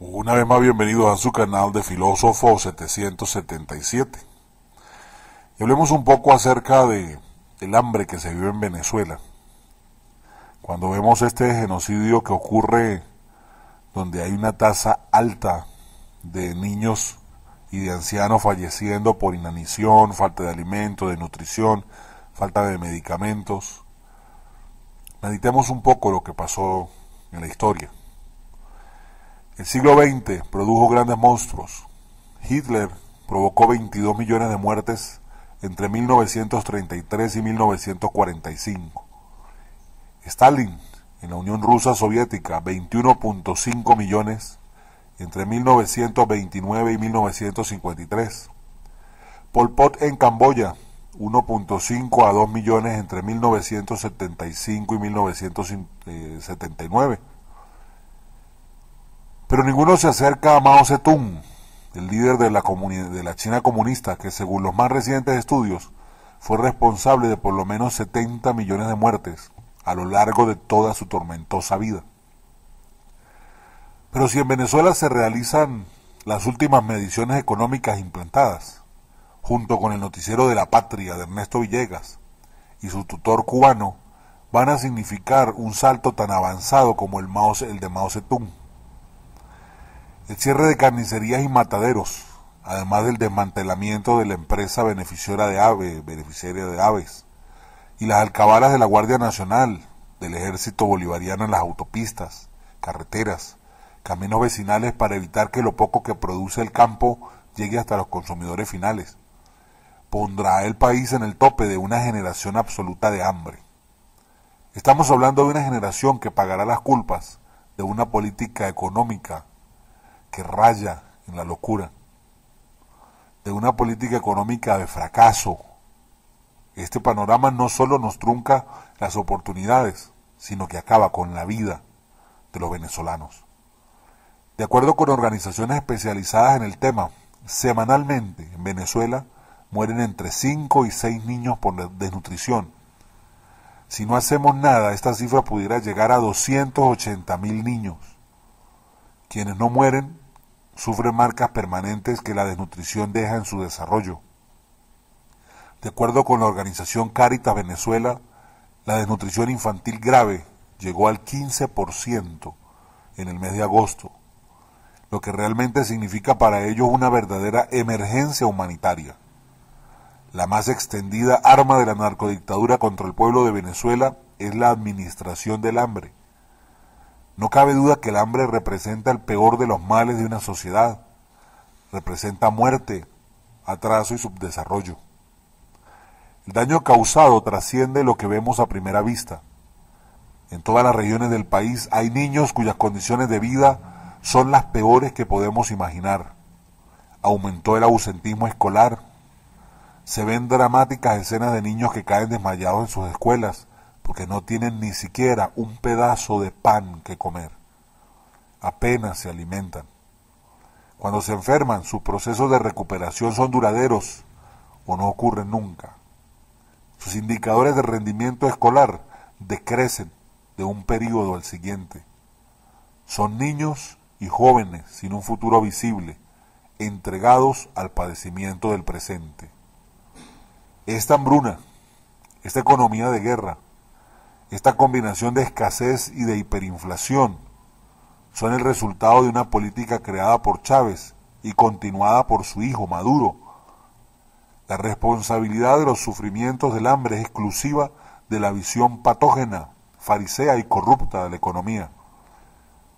Una vez más bienvenidos a su canal de Filósofo 777. Y hablemos un poco acerca del hambre que se vive en Venezuela. Cuando vemos este genocidio que ocurre donde hay una tasa alta de niños y de ancianos falleciendo por inanición, falta de alimento, de nutrición, falta de medicamentos, meditemos un poco lo que pasó en la historia. El siglo XX produjo grandes monstruos. Hitler provocó 22 millones de muertes entre 1933 y 1945. Stalin, en la Unión Rusa Soviética, 21.5 millones entre 1929 y 1953. Pol Pot en Camboya, 1.5 a 2 millones entre 1975 y 1979. Pero ninguno se acerca a Mao Zedong, el líder de la China comunista, que según los más recientes estudios fue responsable de por lo menos 70 millones de muertes a lo largo de toda su tormentosa vida. Pero si en Venezuela se realizan las últimas mediciones económicas implantadas, junto con el noticiero de la patria de Ernesto Villegas y su tutor cubano, van a significar un salto tan avanzado como el de Mao Zedong. El cierre de carnicerías y mataderos, además del desmantelamiento de la empresa beneficiaria de aves, y las alcabalas de la Guardia Nacional, del Ejército Bolivariano en las autopistas, carreteras, caminos vecinales para evitar que lo poco que produce el campo llegue hasta los consumidores finales, pondrá el país en el tope de una generación absoluta de hambre. Estamos hablando de una generación que pagará las culpas de una política económica que raya en la locura, de una política económica de fracaso. Este panorama no solo nos trunca las oportunidades, sino que acaba con la vida de los venezolanos. De acuerdo con organizaciones especializadas en el tema, semanalmente en Venezuela mueren entre 5 y 6 niños por desnutrición. Si no hacemos nada, esta cifra pudiera llegar a 280.000 niños. Quienes no mueren sufren marcas permanentes que la desnutrición deja en su desarrollo. De acuerdo con la organización Cáritas Venezuela, la desnutrición infantil grave llegó al 15% en el mes de agosto, lo que realmente significa para ellos una verdadera emergencia humanitaria. La más extendida arma de la narcodictadura contra el pueblo de Venezuela es la administración del hambre. No cabe duda que el hambre representa el peor de los males de una sociedad. Representa muerte, atraso y subdesarrollo. El daño causado trasciende lo que vemos a primera vista. En todas las regiones del país hay niños cuyas condiciones de vida son las peores que podemos imaginar. Aumentó el ausentismo escolar. Se ven dramáticas escenas de niños que caen desmayados en sus escuelas porque no tienen ni siquiera un pedazo de pan que comer. Apenas se alimentan. Cuando se enferman, sus procesos de recuperación son duraderos o no ocurren nunca. Sus indicadores de rendimiento escolar decrecen de un periodo al siguiente. Son niños y jóvenes sin un futuro visible, entregados al padecimiento del presente. Esta hambruna, esta economía de guerra, esta combinación de escasez y de hiperinflación son el resultado de una política creada por Chávez y continuada por su hijo Maduro. La responsabilidad de los sufrimientos del hambre es exclusiva de la visión patógena, farisea y corrupta de la economía.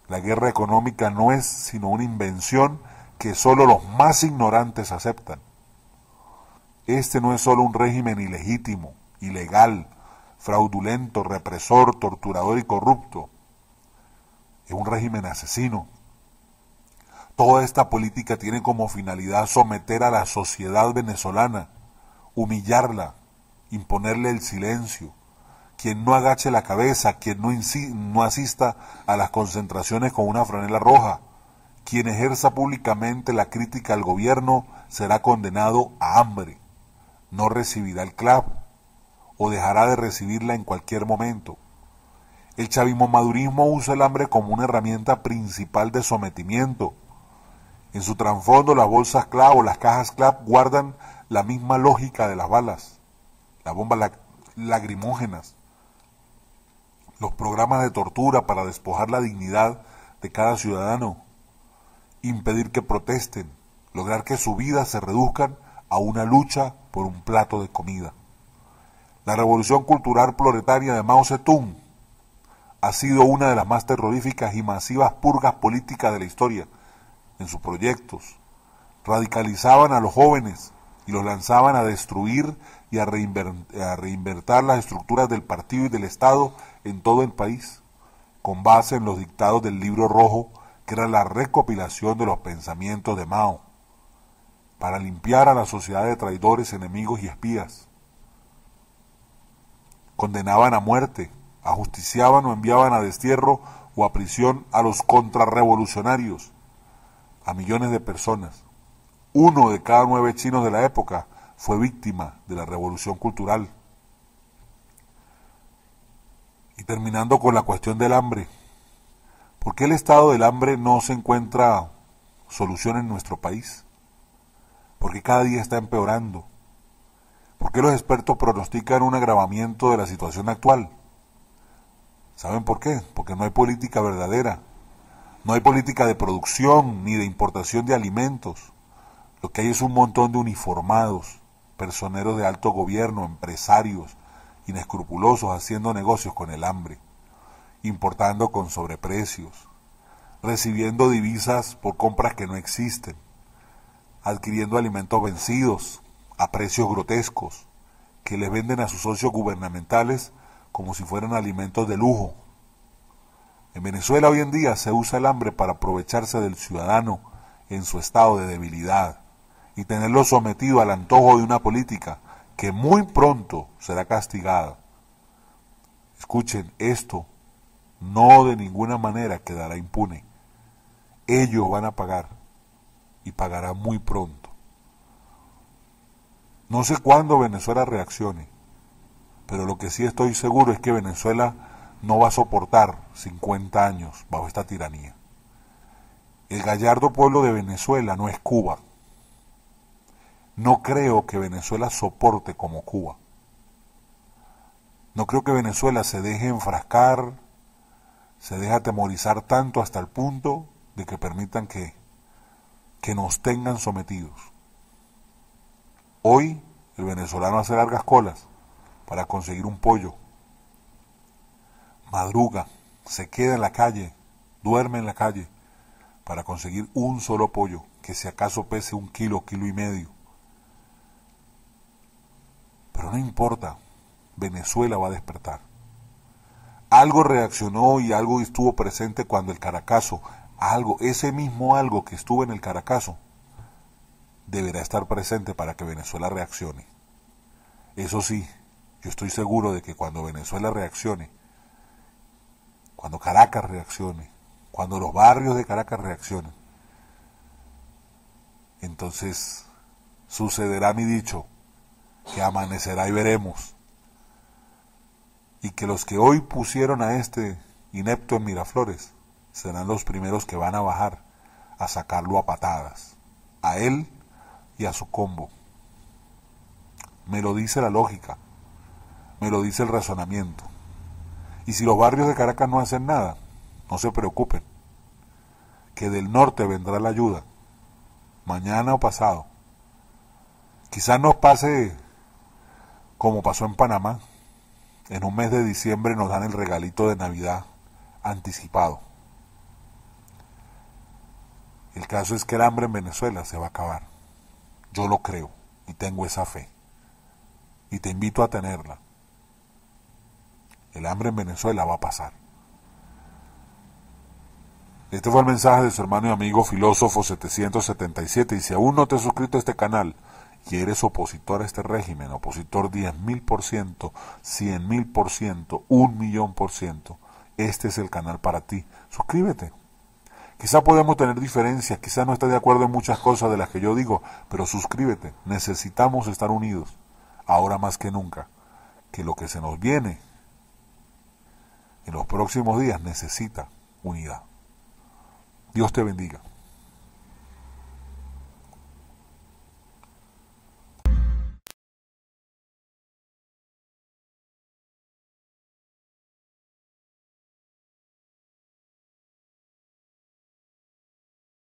La guerra económica no es sino una invención que solo los más ignorantes aceptan. Este no es solo un régimen ilegítimo, ilegal, fraudulento, represor, torturador y corrupto. Es un régimen asesino. Toda esta política tiene como finalidad someter a la sociedad venezolana, humillarla, imponerle el silencio. Quien no agache la cabeza, quien no asista a las concentraciones con una franela roja, quien ejerza públicamente la crítica al gobierno será condenado a hambre. No recibirá el clavo o dejará de recibirla en cualquier momento. El chavismo-madurismo usa el hambre como una herramienta principal de sometimiento. En su trasfondo, las bolsas CLAP o las cajas CLAP guardan la misma lógica de las balas, las bombas lacrimógenas, los programas de tortura para despojar la dignidad de cada ciudadano, impedir que protesten, lograr que su vida se reduzcan a una lucha por un plato de comida. La revolución cultural proletaria de Mao Zedong ha sido una de las más terroríficas y masivas purgas políticas de la historia. En sus proyectos, radicalizaban a los jóvenes y los lanzaban a destruir y a reinventar las estructuras del partido y del Estado en todo el país, con base en los dictados del Libro Rojo, que era la recopilación de los pensamientos de Mao, para limpiar a la sociedad de traidores, enemigos y espías. Condenaban a muerte, ajusticiaban o enviaban a destierro o a prisión a los contrarrevolucionarios, a millones de personas. 1 de cada 9 chinos de la época fue víctima de la revolución cultural. Y terminando con la cuestión del hambre, ¿por qué el estado del hambre no se encuentra solución en nuestro país? ¿Por qué cada día está empeorando? ¿Por qué los expertos pronostican un agravamiento de la situación actual? ¿Saben por qué? Porque no hay política verdadera. No hay política de producción ni de importación de alimentos. Lo que hay es un montón de uniformados, personeros de alto gobierno, empresarios inescrupulosos haciendo negocios con el hambre, importando con sobreprecios, recibiendo divisas por compras que no existen, adquiriendo alimentos vencidos a precios grotescos, que les venden a sus socios gubernamentales como si fueran alimentos de lujo. En Venezuela hoy en día se usa el hambre para aprovecharse del ciudadano en su estado de debilidad y tenerlo sometido al antojo de una política que muy pronto será castigada. Escuchen, esto no de ninguna manera quedará impune. Ellos van a pagar y pagarán muy pronto. No sé cuándo Venezuela reaccione, pero lo que sí estoy seguro es que Venezuela no va a soportar 50 años bajo esta tiranía. El gallardo pueblo de Venezuela no es Cuba. No creo que Venezuela soporte como Cuba. No creo que Venezuela se deje enfrascar, se deje atemorizar tanto hasta el punto de que permitan que nos tengan sometidos. Hoy el venezolano hace largas colas para conseguir un pollo. Madruga, se queda en la calle, duerme en la calle para conseguir un solo pollo, que si acaso pese 1 kilo, 1,5 kilos. Pero no importa, Venezuela va a despertar. Algo reaccionó y algo estuvo presente cuando el Caracazo, ese mismo algo que estuvo en el Caracazo, deberá estar presente para que Venezuela reaccione. Eso sí, yo estoy seguro de que cuando Venezuela reaccione, cuando Caracas reaccione, cuando los barrios de Caracas reaccionen, entonces sucederá mi dicho, que amanecerá y veremos, y que los que hoy pusieron a este inepto en Miraflores serán los primeros que van a bajar a sacarlo a patadas, a él y a su combo. Me lo dice la lógica, me lo dice el razonamiento. Y si los barrios de Caracas no hacen nada, no se preocupen, que del norte vendrá la ayuda, mañana o pasado. Quizás nos pase como pasó en Panamá. En un mes de diciembre nos dan el regalito de Navidad anticipado. El caso es que el hambre en Venezuela se va a acabar. Yo lo creo y tengo esa fe. Y te invito a tenerla. El hambre en Venezuela va a pasar. Este fue el mensaje de su hermano y amigo Filósofo 777. Y si aún no te has suscrito a este canal y eres opositor a este régimen, opositor 10.000%, 100.000%, 1.000.000%, este es el canal para ti. Suscríbete. Quizá podemos tener diferencias, quizá no estés de acuerdo en muchas cosas de las que yo digo, pero suscríbete. Necesitamos estar unidos, ahora más que nunca, que lo que se nos viene en los próximos días necesita unidad. Dios te bendiga.